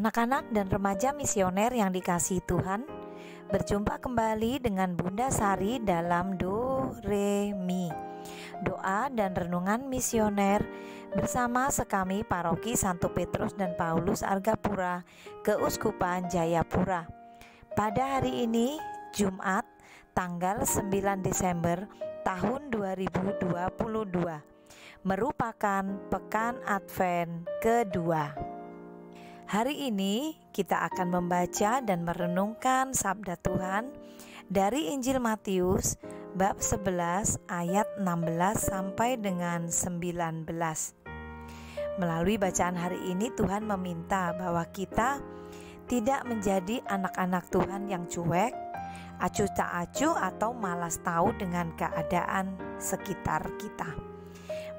Anak-anak dan remaja misioner yang dikasihi Tuhan, berjumpa kembali dengan Bunda Sari dalam Do Re Mi, doa dan renungan misioner bersama sekami Paroki Santo Petrus dan Paulus Argapura, Keuskupan Jayapura. Pada hari ini, Jumat, tanggal 9 Desember tahun 2022, merupakan Pekan Advent kedua. Hari ini kita akan membaca dan merenungkan sabda Tuhan dari Injil Matius bab 11 ayat 16 sampai dengan 19. Melalui bacaan hari ini Tuhan meminta bahwa kita tidak menjadi anak-anak Tuhan yang cuek, acuh tak acuh atau malas tahu dengan keadaan sekitar kita.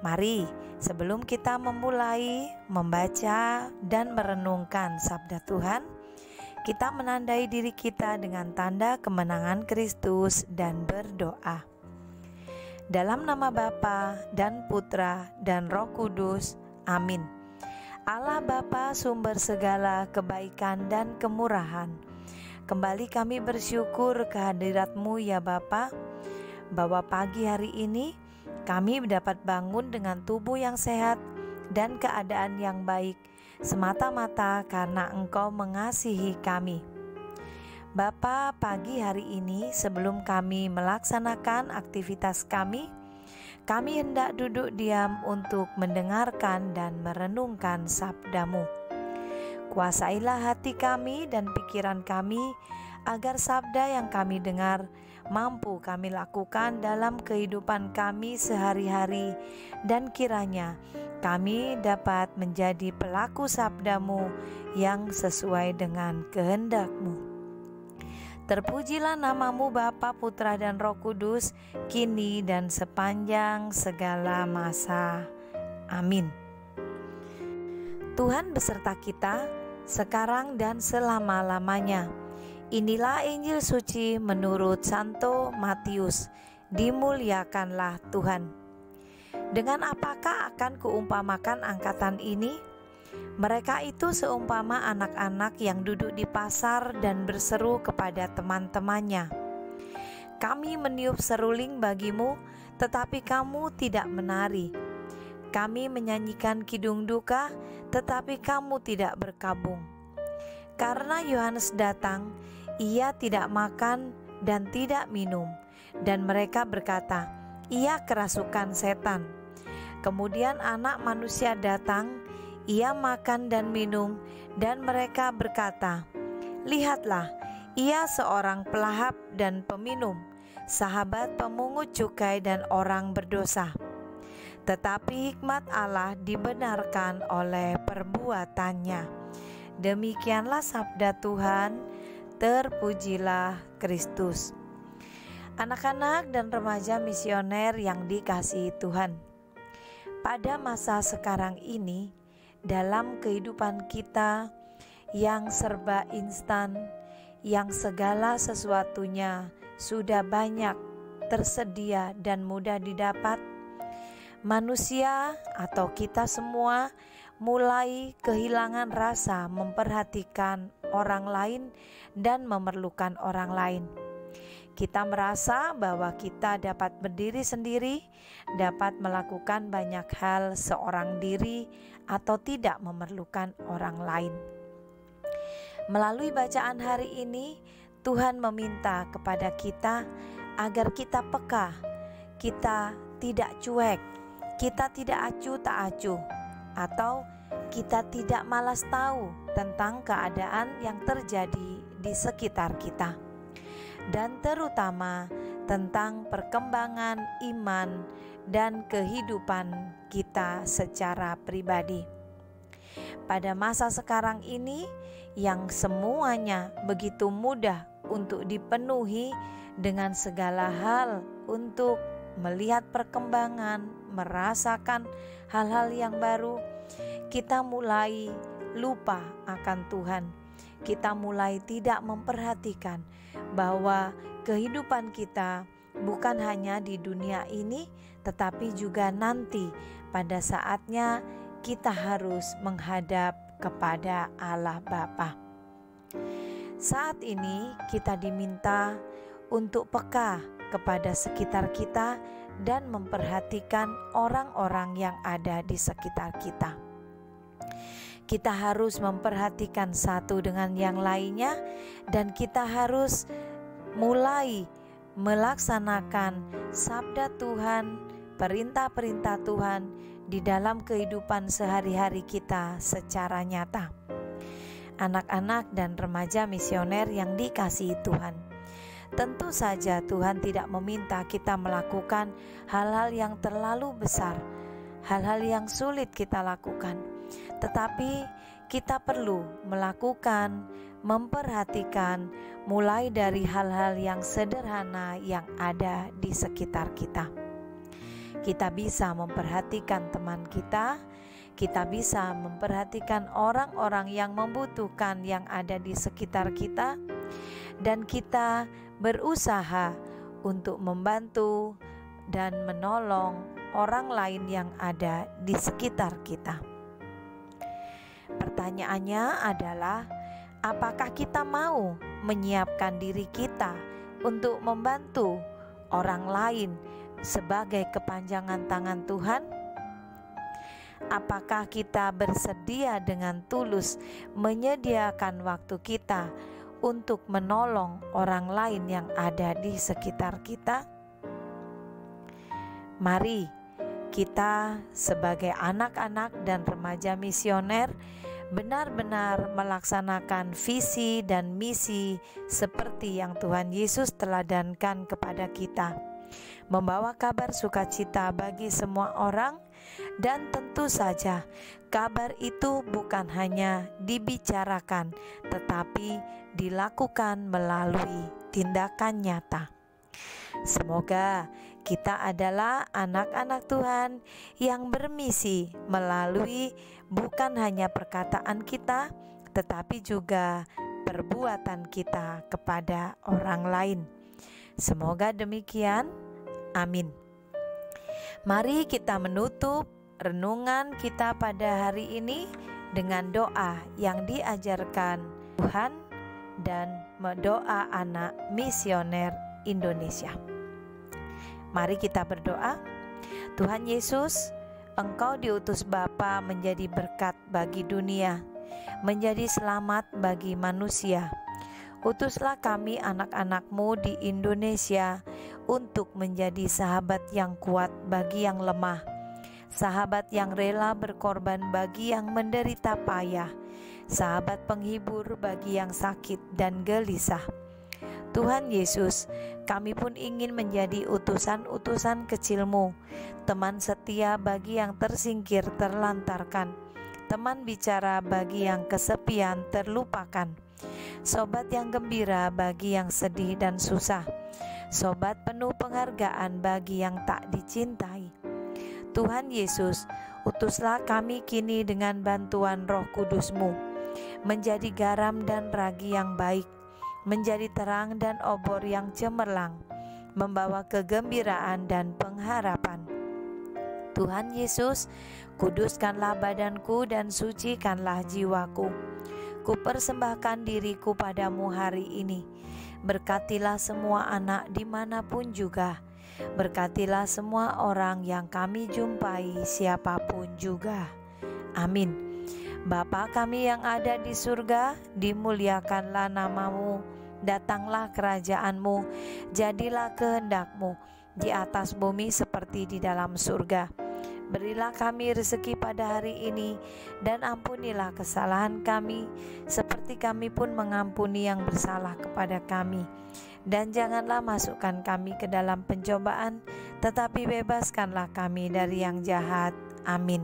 Mari, sebelum kita memulai membaca dan merenungkan sabda Tuhan, kita menandai diri kita dengan tanda kemenangan Kristus dan berdoa. Dalam nama Bapa dan Putra dan Roh Kudus, amin. Allah Bapa, sumber segala kebaikan dan kemurahan, kembali kami bersyukur kehadirat-Mu ya Bapa, bahwa pagi hari ini kami dapat bangun dengan tubuh yang sehat dan keadaan yang baik, semata-mata karena Engkau mengasihi kami. Bapa, pagi hari ini sebelum kami melaksanakan aktivitas kami hendak duduk diam untuk mendengarkan dan merenungkan sabda-Mu. Kuasailah hati kami dan pikiran kami, agar sabda yang kami dengar mampu kami lakukan dalam kehidupan kami sehari-hari, dan kiranya kami dapat menjadi pelaku sabda-Mu yang sesuai dengan kehendak-Mu. Terpujilah nama-Mu Bapa, Putra dan Roh Kudus, kini dan sepanjang segala masa. Amin. Tuhan beserta kita, sekarang dan selama-lamanya. Inilah Injil suci menurut Santo Matius. Dimuliakanlah Tuhan. Dengan apakah akan kuumpamakan angkatan ini? Mereka itu seumpama anak-anak yang duduk di pasar dan berseru kepada teman-temannya, "Kami meniup seruling bagimu, tetapi kamu tidak menari. Kami menyanyikan kidung duka, tetapi kamu tidak berkabung." Karena Yohanes datang, ia tidak makan dan tidak minum, dan mereka berkata, "Ia kerasukan setan." Kemudian Anak Manusia datang, ia makan dan minum, dan mereka berkata, "Lihatlah, ia seorang pelahap dan peminum, sahabat pemungut cukai dan orang berdosa." Tetapi hikmat Allah dibenarkan oleh perbuatannya. Demikianlah sabda Tuhan. Terpujilah Kristus. Anak-anak dan remaja misioner yang dikasihi Tuhan, pada masa sekarang ini, dalam kehidupan kita yang serba instan, yang segala sesuatunya sudah banyak tersedia dan mudah didapat, manusia atau kita semua mulai kehilangan rasa memperhatikan orang lain dan memerlukan orang lain. Kita merasa bahwa kita dapat berdiri sendiri, dapat melakukan banyak hal seorang diri, atau tidak memerlukan orang lain. Melalui bacaan hari ini, Tuhan meminta kepada kita agar kita peka, kita tidak cuek, kita tidak acuh tak acuh, atau kita tidak malas tahu tentang keadaan yang terjadi di sekitar kita, dan terutama tentang perkembangan iman dan kehidupan kita secara pribadi. Pada masa sekarang ini yang semuanya begitu mudah untuk dipenuhi dengan segala hal, untuk melihat perkembangan, merasakan hal-hal yang baru, kita mulai lupa akan Tuhan. Kita mulai tidak memperhatikan bahwa kehidupan kita bukan hanya di dunia ini, tetapi juga nanti pada saatnya kita harus menghadap kepada Allah Bapa. Saat ini kita diminta untuk peka kepada sekitar kita dan memperhatikan orang-orang yang ada di sekitar kita. Kita harus memperhatikan satu dengan yang lainnya, dan kita harus mulai melaksanakan sabda Tuhan, perintah-perintah Tuhan di dalam kehidupan sehari-hari kita secara nyata. Anak-anak dan remaja misioner yang dikasihi Tuhan, tentu saja Tuhan tidak meminta kita melakukan hal-hal yang terlalu besar, hal-hal yang sulit kita lakukan, tetapi kita perlu melakukan, memperhatikan mulai dari hal-hal yang sederhana yang ada di sekitar kita. Kita bisa memperhatikan teman kita bisa memperhatikan orang-orang yang membutuhkan yang ada di sekitar kita, dan kita berusaha untuk membantu dan menolong orang lain yang ada di sekitar kita. Pertanyaannya adalah, apakah kita mau menyiapkan diri kita untuk membantu orang lain sebagai kepanjangan tangan Tuhan? Apakah kita bersedia dengan tulus menyediakan waktu kita untuk menolong orang lain yang ada di sekitar kita? Mari kita sebagai anak-anak dan remaja misioner benar-benar melaksanakan visi dan misi seperti yang Tuhan Yesus teladankan kepada kita, membawa kabar sukacita bagi semua orang. Dan tentu saja kabar itu bukan hanya dibicarakan, tetapi dilakukan melalui tindakan nyata. Semoga kita adalah anak-anak Tuhan yang bermisi melalui bukan hanya perkataan kita, tetapi juga perbuatan kita kepada orang lain. Semoga demikian. Amin. Mari kita menutup renungan kita pada hari ini dengan doa yang diajarkan Tuhan dan doa anak misioner Indonesia. Mari kita berdoa. Tuhan Yesus, Engkau diutus Bapa menjadi berkat bagi dunia, menjadi selamat bagi manusia. Utuslah kami anak-anak-Mu di Indonesia untuk menjadi sahabat yang kuat bagi yang lemah, sahabat yang rela berkorban bagi yang menderita payah, sahabat penghibur bagi yang sakit dan gelisah. Tuhan Yesus, kami pun ingin menjadi utusan-utusan kecil-Mu, teman setia bagi yang tersingkir terlantarkan, teman bicara bagi yang kesepian terlupakan, sobat yang gembira bagi yang sedih dan susah, sobat penuh penghargaan bagi yang tak dicintai. Tuhan Yesus, utuslah kami kini dengan bantuan Roh Kudus-Mu, menjadi garam dan ragi yang baik, menjadi terang dan obor yang cemerlang, membawa kegembiraan dan pengharapan. Tuhan Yesus, kuduskanlah badanku dan sucikanlah jiwaku. Kupersembahkan diriku padamu hari ini. Berkatilah semua anak dimanapun juga. Berkatilah semua orang yang kami jumpai siapapun juga. Amin. Bapa kami yang ada di surga, dimuliakanlah nama-Mu, datanglah kerajaan-Mu, jadilah kehendak-Mu di atas bumi seperti di dalam surga. Berilah kami rezeki pada hari ini, dan ampunilah kesalahan kami, seperti kami pun mengampuni yang bersalah kepada kami. Dan janganlah masukkan kami ke dalam pencobaan, tetapi bebaskanlah kami dari yang jahat. Amin.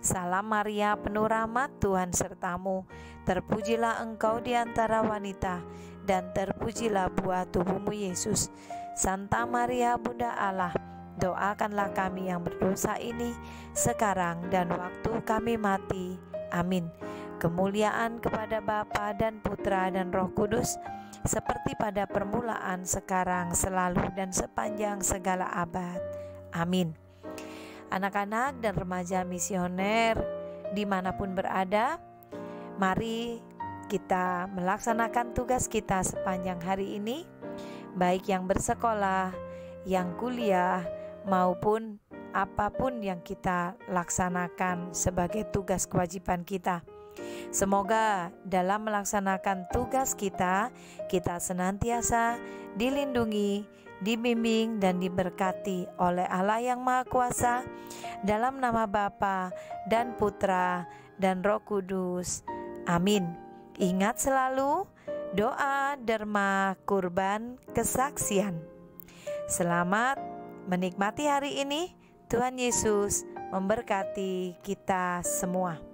Salam Maria, penuh rahmat, Tuhan sertamu. Terpujilah engkau di antara wanita, dan terpujilah buah tubuhmu Yesus. Santa Maria, Bunda Allah, doakanlah kami yang berdosa ini sekarang dan waktu kami mati. Amin. Kemuliaan kepada Bapa dan Putra dan Roh Kudus, seperti pada permulaan, sekarang, selalu, dan sepanjang segala abad. Amin. Anak-anak dan remaja misioner dimanapun berada, Mari kita melaksanakan tugas kita sepanjang hari ini, baik yang bersekolah, yang kuliah, maupun apapun yang kita laksanakan sebagai tugas kewajiban kita. Semoga dalam melaksanakan tugas kita senantiasa dilindungi, dibimbing, dan diberkati oleh Allah yang Maha Kuasa, dalam nama Bapa dan Putra dan Roh Kudus. Amin. Ingat selalu, doa, derma, kurban, kesaksian. Selamat menikmati hari ini. Tuhan Yesus memberkati kita semua.